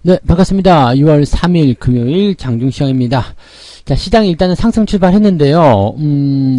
네, 반갑습니다. 6월 3일 금요일 장중시장입니다. 자, 시장이 일단은 상승 출발했는데요.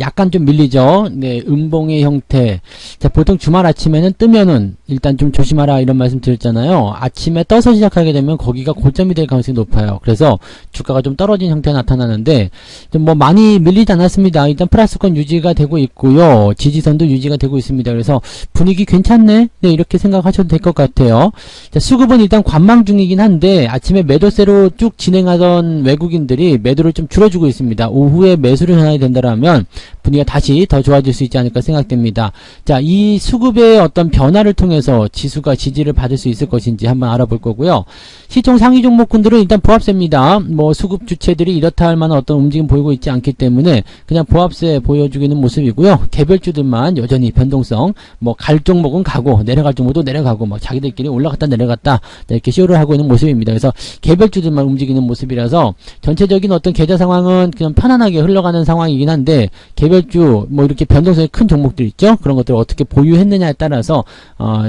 약간 좀 밀리죠. 네, 음봉의 형태. 자, 보통 주말 아침에는 뜨면은 일단 좀 조심하라 이런 말씀 드렸잖아요. 아침에 떠서 시작하게 되면 거기가 고점이 될 가능성이 높아요. 그래서 주가가 좀 떨어진 형태가 나타나는데 좀 뭐 많이 밀리지 않았습니다. 일단 플러스권 유지가 되고 있고요. 지지선도 유지가 되고 있습니다. 그래서 분위기 괜찮네? 네, 이렇게 생각하셔도 될 것 같아요. 자, 수급은 일단 관망 중이긴 한데 아침에 매도세로 쭉 진행하던 외국인들이 매도를 좀 줄어주고 있습니다. 오후에 매수를 전환이 된다면 분위기가 다시 더 좋아질 수 있지 않을까 생각됩니다. 자, 이 수급의 어떤 변화를 통해서 지수가 지지를 받을 수 있을 것인지 한번 알아볼 거고요. 시총 상위 종목군들은 일단 보합세입니다. 뭐 수급 주체들이 이렇다 할 만한 어떤 움직임 보이고 있지 않기 때문에 그냥 보합세 보여주고 있는 모습이고요. 개별주들만 여전히 변동성, 뭐 갈 종목은 가고 내려갈 종목도 내려가고 뭐 자기들끼리 올라갔다 내려갔다 이렇게 쇼를 하고 있는 모습입니다. 그래서 개별주들만 움직이는 모습이라서 전체적인 어떤 계좌 상황은 그냥 편안하게 흘러가는 상황이긴 한데 개별주 뭐 이렇게 변동성이 큰 종목들 있죠. 그런 것들을 어떻게 보유했느냐에 따라서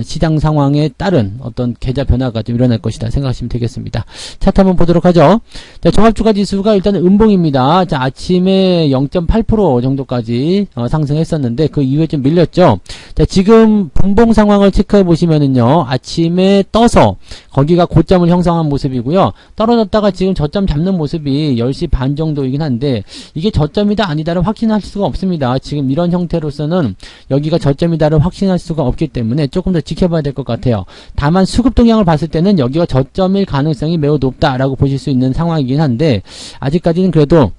시장 상황에 따른 어떤 계좌 변화가 좀 일어날 것이다 생각하시면 되겠습니다. 차트 한번 보도록 하죠. 자, 종합주가 지수가 일단은 음봉입니다. 자, 아침에 0.8% 정도까지 상승했었는데 그 이후에 좀 밀렸죠. 자, 지금 분봉 상황을 체크해 보시면은요. 아침에 떠서 거기가 고점을 형성한 모습이고요. 떨어졌다가 지금 저점 잡는 모습이 10시 반 정도이긴 한데 이게 저점이다 아니다를 확신할 수가 없습니다. 지금 이런 형태로서는 여기가 저점이다를 확신할 수가 없기 때문에 조금 더 지켜봐야 될 것 같아요. 다만 수급 동향을 봤을 때는 여기가 저점일 가능성이 매우 높다라고 보실 수 있는 상황이긴 한데 아직까지는 그래도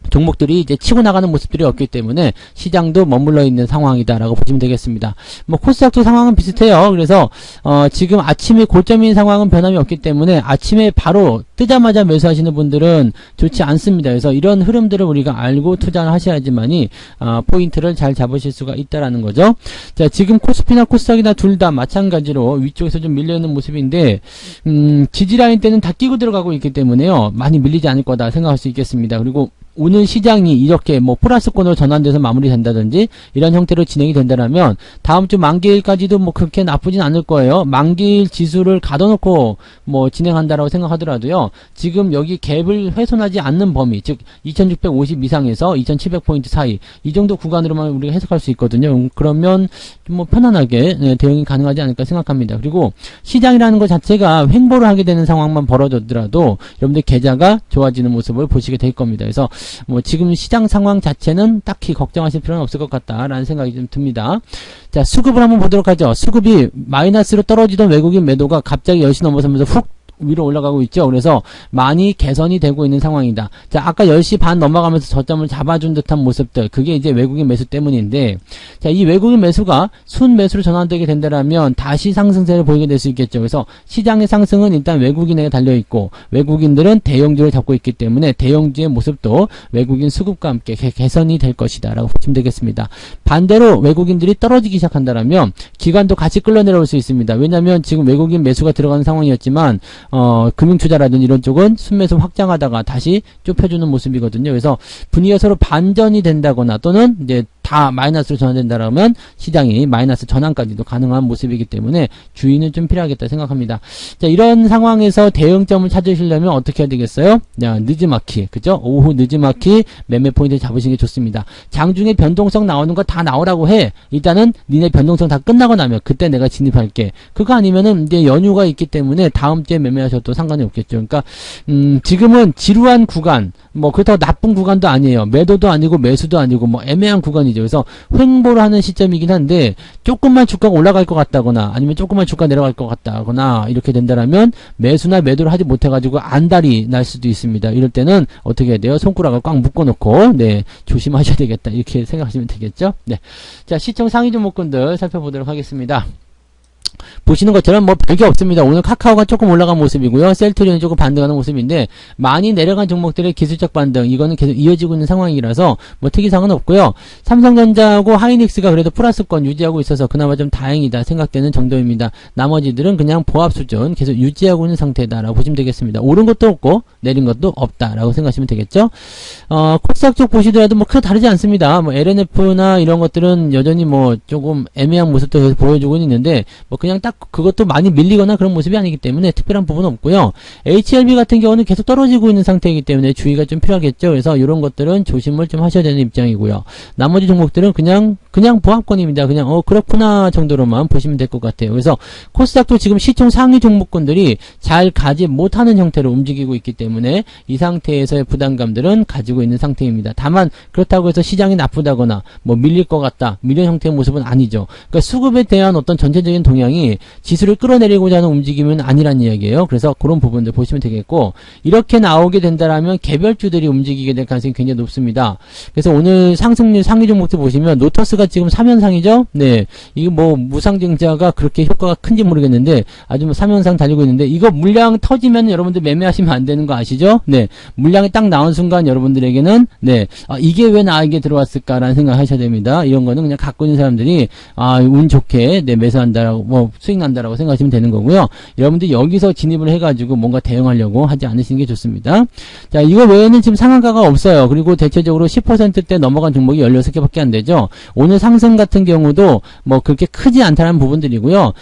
종목들이 이제 치고 나가는 모습들이 없기 때문에 시장도 머물러 있는 상황이다라고 보시면 되겠습니다. 뭐 코스닥도 상황은 비슷해요. 그래서 지금 아침에 고점인 상황은 변함이 없기 때문에 아침에 바로 뜨자마자 매수하시는 분들은 좋지 않습니다. 그래서 이런 흐름들을 우리가 알고 투자를 하셔야지만이 포인트를 잘 잡으실 수가 있다라는 거죠. 자, 지금 코스피나 코스닥이나 둘 다 마찬가지로 위쪽에서 좀 밀려 있는 모습인데 지지라인 때는 다 끼고 들어가고 있기 때문에요. 많이 밀리지 않을 거다 생각할 수 있겠습니다. 그리고 오늘 시장이 이렇게 뭐 플러스권으로 전환돼서 마무리된다든지 이런 형태로 진행이 된다면 다음 주 만기일까지도 뭐 그렇게 나쁘진 않을 거예요. 만기일 지수를 가둬놓고 뭐 진행한다라고 생각하더라도요. 지금 여기 갭을 훼손하지 않는 범위, 즉 2650 이상에서 2700포인트 사이 이 정도 구간으로만 우리가 해석할 수 있거든요. 그러면 좀 뭐 편안하게 대응이 가능하지 않을까 생각합니다. 그리고 시장이라는 것 자체가 횡보를 하게 되는 상황만 벌어졌더라도 여러분들 계좌가 좋아지는 모습을 보시게 될 겁니다. 그래서 뭐 지금 시장 상황 자체는 딱히 걱정하실 필요는 없을 것 같다라는 생각이 좀 듭니다. 자, 수급을 한번 보도록 하죠. 수급이 마이너스로 떨어지던 외국인 매도가 갑자기 10시 넘어서면서 훅 위로 올라가고 있죠. 그래서 많이 개선이 되고 있는 상황이다. 자, 아까 10시 반 넘어가면서 저점을 잡아준 듯한 모습들, 그게 이제 외국인 매수 때문인데, 자, 이 외국인 매수가 순 매수로 전환되게 된다면 다시 상승세를 보이게 될 수 있겠죠. 그래서 시장의 상승은 일단 외국인에게 달려있고 외국인들은 대형주를 잡고 있기 때문에 대형주의 모습도 외국인 수급과 함께 개선이 될 것이다 라고 보시면 되겠습니다. 반대로 외국인들이 떨어지기 시작한다면 기관도 같이 끌어내려올 수 있습니다. 왜냐하면 지금 외국인 매수가 들어가는 상황이었지만 금융투자라든지 이런 쪽은 순매수 확장하다가 다시 좁혀주는 모습이거든요. 그래서 분위기가 서로 반전이 된다거나 또는 이제 다 마이너스로 전환된다라면 시장이 마이너스 전환까지도 가능한 모습이기 때문에 주의는 좀 필요하겠다 생각합니다. 자, 이런 상황에서 대응점을 찾으시려면 어떻게 해야 되겠어요? 자, 늦지막히, 그죠? 오후 늦지막히 매매 포인트 잡으시는 게 좋습니다. 장중에 변동성 나오는 거 다 나오라고 해. 일단은 니네 변동성 다 끝나고 나면 그때 내가 진입할게. 그거 아니면은 이제 연휴가 있기 때문에 다음 주에 매매하셔도 상관이 없겠죠. 그러니까 지금은 지루한 구간, 뭐 그렇다고 나쁜 구간도 아니에요. 매도도 아니고 매수도 아니고 뭐 애매한 구간이죠. 그래서 횡보를 하는 시점이긴 한데 조금만 주가가 올라갈 것 같다거나 아니면 조금만 주가 내려갈 것 같다거나 이렇게 된다라면 매수나 매도를 하지 못해가지고 안달이 날 수도 있습니다. 이럴 때는 어떻게 해야 돼요? 손가락을 꽉 묶어놓고 네, 조심하셔야 되겠다 이렇게 생각하시면 되겠죠. 네, 자, 시총 상위 종목군들 살펴보도록 하겠습니다. 보시는 것처럼 뭐 별게 없습니다. 오늘 카카오가 조금 올라간 모습이고요. 셀트리온이 조금 반등하는 모습인데 많이 내려간 종목들의 기술적 반등 이거는 계속 이어지고 있는 상황이라서 뭐 특이사항은 없고요. 삼성전자하고 하이닉스가 그래도 플러스권 유지하고 있어서 그나마 좀 다행이다 생각되는 정도입니다. 나머지들은 그냥 보합 수준 계속 유지하고 있는 상태다라고 보시면 되겠습니다. 오른 것도 없고 내린 것도 없다라고 생각하시면 되겠죠. 코스닥 쪽 보시더라도 뭐 크게 다르지 않습니다. 뭐 LNF나 이런 것들은 여전히 뭐 조금 애매한 모습도 계속 보여주고 있는데 뭐 그냥 딱 그것도 많이 밀리거나 그런 모습이 아니기 때문에 특별한 부분은 없고요. HLB 같은 경우는 계속 떨어지고 있는 상태이기 때문에 주의가 좀 필요하겠죠. 그래서 이런 것들은 조심을 좀 하셔야 되는 입장이고요. 나머지 종목들은 그냥 보합권입니다. 그냥 그렇구나 정도로만 보시면 될 것 같아요. 그래서 코스닥도 지금 시총 상위 종목군들이 잘 가지 못하는 형태로 움직이고 있기 때문에 이 상태에서의 부담감들은 가지고 있는 상태입니다. 다만 그렇다고 해서 시장이 나쁘다거나 뭐 밀릴 것 같다, 밀린 형태의 모습은 아니죠. 그러니까 수급에 대한 어떤 전체적인 동향이 지수를 끌어내리고자 하는 움직임은 아니란 이야기예요. 그래서 그런 부분들 보시면 되겠고, 이렇게 나오게 된다라면 개별주들이 움직이게 될 가능성이 굉장히 높습니다. 그래서 오늘 상승률 상위 종목들 보시면 노터스가 지금 3연상이죠. 네, 이거 뭐 무상증자가 그렇게 효과가 큰지 모르겠는데 아주 뭐 3연상 달리고 있는데, 이거 물량 터지면 여러분들 매매하시면 안 되는 거 아시죠? 네, 물량이 딱 나온 순간 여러분들에게는 네, 이게 왜 나에게 들어왔을까라는 생각 하셔야 됩니다. 이런 거는 그냥 갖고 있는 사람들이 운 좋게 네, 매수한다라고 뭐 수익 난다라고 생각하시면 되는 거고요. 여러분들이 여기서 진입을 해가지고 뭔가 대응하려고 하지 않으시는 게 좋습니다. 자, 이거 외에는 지금 상한가가 없어요. 그리고 대체적으로 10%대 넘어간 종목이 16개밖에 안 되죠. 오늘 상승 같은 경우도 뭐 그렇게 크지 않다는 부분들이고요.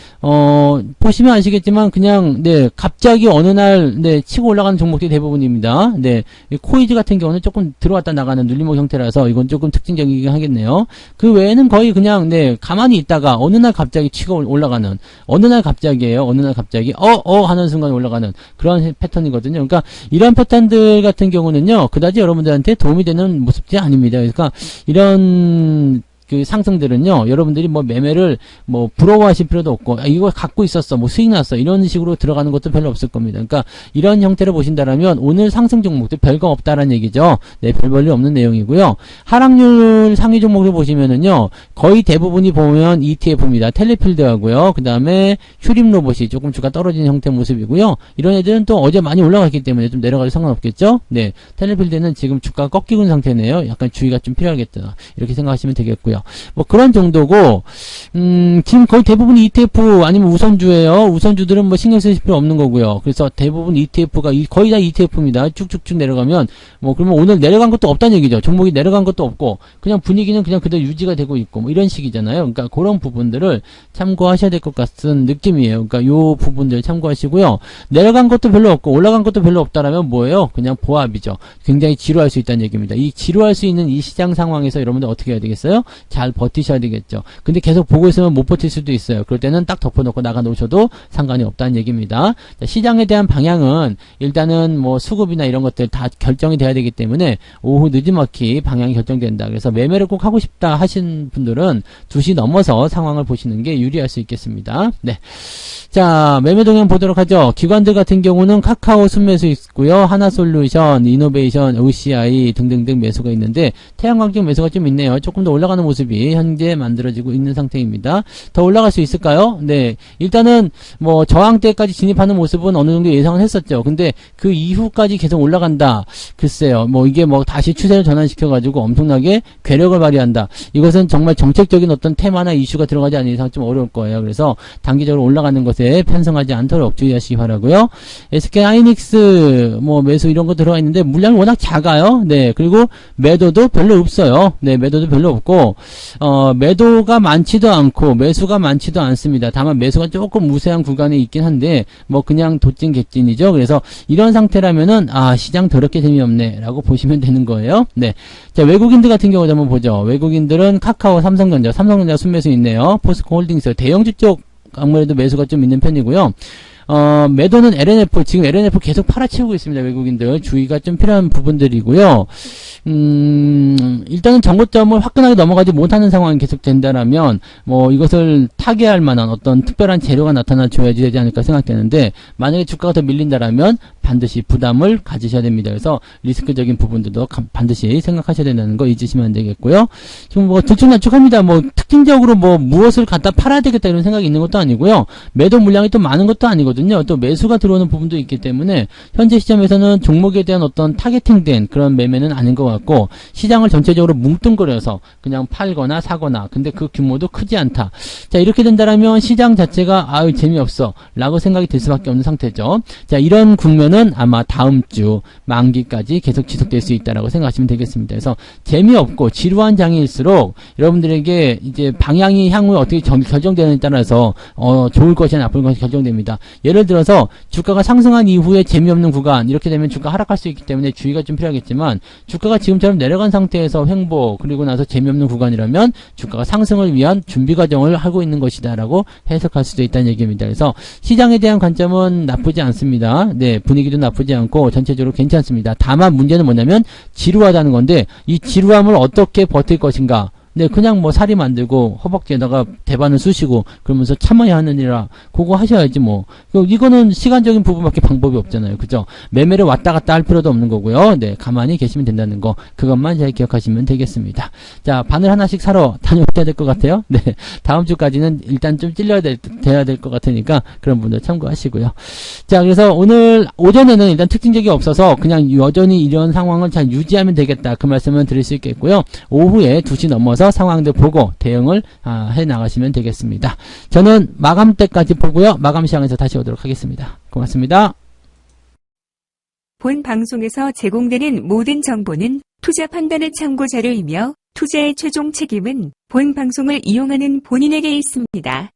보시면 아시겠지만 그냥 네, 갑자기 어느 날 네, 치고 올라가는 종목들이 대부분입니다. 네, 코이즈 같은 경우는 조금 들어왔다 나가는 눌림목 형태라서 이건 조금 특징적이긴 하겠네요. 그 외에는 거의 그냥 네, 가만히 있다가 어느 날 갑자기 치고 올라가는, 어느 날 갑자기예요. 어느 날 갑자기 하는 순간 올라가는 그런 패턴이거든요. 그러니까 이런 패턴들 같은 경우는요, 그다지 여러분들한테 도움이 되는 모습들이 아닙니다. 그러니까 이런 그 상승들은요, 여러분들이 뭐 매매를 뭐 부러워하실 필요도 없고, 이거 갖고 있었어, 뭐 수익 났어, 이런 식으로 들어가는 것도 별로 없을 겁니다. 그러니까 이런 형태를 보신다라면 오늘 상승 종목들 별거 없다라는 얘기죠. 네, 별 볼일 없는 내용이고요. 하락률 상위 종목을 보시면은요, 거의 대부분이 보면 ETF입니다. 텔레필드하고요. 그 다음에 휴림 로봇이 조금 주가 떨어지는 형태 모습이고요. 이런 애들은 또 어제 많이 올라갔기 때문에 좀 내려가도 상관없겠죠. 네, 텔레필드는 지금 주가가 꺾이고 있는 상태네요. 약간 주의가 좀 필요하겠다, 이렇게 생각하시면 되겠고요. 뭐 그런 정도고, 지금 거의 대부분 ETF 아니면 우선주예요. 우선주들은 뭐 신경 쓰실 필요 없는 거고요. 그래서 대부분 ETF가 거의 다 ETF입니다. 쭉쭉쭉 내려가면 뭐 그러면 오늘 내려간 것도 없다는 얘기죠. 종목이 내려간 것도 없고 그냥 분위기는 그냥 그대로 유지가 되고 있고 뭐 이런 식이잖아요. 그러니까 그런 부분들을 참고하셔야 될 것 같은 느낌이에요. 그러니까 요 부분들 참고하시고요. 내려간 것도 별로 없고 올라간 것도 별로 없다라면 뭐예요? 그냥 보합이죠. 굉장히 지루할 수 있다는 얘기입니다. 이 지루할 수 있는 이 시장 상황에서 여러분들 어떻게 해야 되겠어요? 잘 버티셔야 되겠죠. 근데 계속 보고 있으면 못 버틸 수도 있어요. 그럴 때는 딱 덮어놓고 나가 놓으셔도 상관이 없다는 얘기입니다. 자, 시장에 대한 방향은 일단은 뭐 수급이나 이런 것들 다 결정이 돼야 되기 때문에 오후 늦지막히 방향이 결정된다. 그래서 매매를 꼭 하고 싶다 하신 분들은 2시 넘어서 상황을 보시는 게 유리할 수 있겠습니다. 네. 자, 매매 동향 보도록 하죠. 기관들 같은 경우는 카카오 순매수 있고요. 하나솔루션, 이노베이션, OCI 등등등 매수가 있는데 태양광적 매수가 좀 있네요. 조금 더 올라가는 모습이 현재 만들어지고 있는 상태입니다. 더 올라갈 수 있을까요? 네. 일단은 뭐 저항대까지 진입하는 모습은 어느 정도 예상을 했었죠. 근데 그 이후까지 계속 올라간다. 글쎄요. 뭐 이게 뭐 다시 추세를 전환시켜가지고 엄청나게 괴력을 발휘한다. 이것은 정말 정책적인 어떤 테마나 이슈가 들어가지 않는 이상 좀 어려울 거예요. 그래서 단기적으로 올라가는 것에 편성하지 않도록 주의하시기 바라고요. SK 하이닉스 뭐 매수 이런 거 들어가 있는데 물량이 워낙 작아요. 네. 그리고 매도도 별로 없어요. 네. 매도도 별로 없고 매도가 많지도 않고 매수가 많지도 않습니다. 다만 매수가 조금 우세한 구간에 있긴 한데 뭐 그냥 도찐 객찐이죠. 그래서 이런 상태라면은 시장 더럽게 재미없네 라고 보시면 되는 거예요. 네. 자, 외국인들 같은 경우도 한번 보죠. 외국인들은 카카오, 삼성전자 순매수 있네요. 포스코 홀딩스 대형주 쪽 아무래도 매수가 좀 있는 편이고요. 매도는 LNF, 지금 LNF 계속 팔아치우고 있습니다. 외국인들. 주의가 좀 필요한 부분들이고요. 일단은 정고점을 화끈하게 넘어가지 못하는 상황이 계속 된다라면, 뭐, 이것을 타개할 만한 어떤 특별한 재료가 나타나줘야지 되지 않을까 생각되는데, 만약에 주가가 더 밀린다라면, 반드시 부담을 가지셔야 됩니다. 그래서 리스크적인 부분들도 반드시 생각하셔야 된다는 거 잊으시면 안 되겠고요. 지금 뭐 들쭉날쭉합니다. 뭐 특징적으로 뭐 무엇을 갖다 팔아야 되겠다 이런 생각이 있는 것도 아니고요. 매도 물량이 또 많은 것도 아니거든요. 또 매수가 들어오는 부분도 있기 때문에 현재 시점에서는 종목에 대한 어떤 타겟팅된 그런 매매는 아닌 것 같고 시장을 전체적으로 전체적으로 뭉뚱그려서 그냥 팔거나 사거나, 근데 그 규모도 크지 않다. 자, 이렇게 된다라면 시장 자체가 아유 재미없어 라고 생각이 들 수밖에 없는 상태죠. 자, 이런 국면은 아마 다음 주 만기까지 계속 지속될 수 있다라고 생각하시면 되겠습니다. 그래서 재미없고 지루한 장일수록 여러분들에게 이제 방향이 향후 어떻게 결정되느냐에 따라서 좋을 것이냐 나쁠 것이 결정됩니다. 예를 들어서 주가가 상승한 이후에 재미없는 구간, 이렇게 되면 주가 하락할 수 있기 때문에 주의가 좀 필요하겠지만, 주가가 지금처럼 내려간 상태에서 횡보 그리고 나서 재미없는 구간이라면 주가가 상승을 위한 준비 과정을 하고 있는 것이다 라고 해석할 수도 있다는 얘기입니다. 그래서 시장에 대한 관점은 나쁘지 않습니다. 네, 분위기도 나쁘지 않고 전체적으로 괜찮습니다. 다만 문제는 뭐냐면 지루하다는 건데, 이 지루함을 어떻게 버틸 것인가. 네, 그냥 뭐 사리 만들고 허벅지에다가 대바늘 쑤시고 그러면서 참아야 하느니라 그거 하셔야지 뭐. 이거는 시간적인 부분밖에 방법이 없잖아요. 그죠? 매매를 왔다 갔다 할 필요도 없는 거고요. 네, 가만히 계시면 된다는 거, 그것만 잘 기억하시면 되겠습니다. 자, 바늘 하나씩 사러 다녀오셔야 될 것 같아요. 네, 다음 주까지는 일단 좀 돼야 될 것 같으니까 그런 분들 참고하시고요. 자, 그래서 오늘 오전에는 일단 특징적이 없어서 그냥 여전히 이런 상황을 잘 유지하면 되겠다, 그 말씀을 드릴 수 있겠고요. 오후에 2시 넘어서 상황들 보고 대응을 해 나가시면 되겠습니다. 저는 마감 때까지 보고요. 마감 시장에서 다시 오도록 하겠습니다. 고맙습니다. 본 방송에서 제공되는 모든 정보는 투자 판단의 참고 자료이며 투자의 최종 책임은 본 방송을 이용하는 본인에게 있습니다.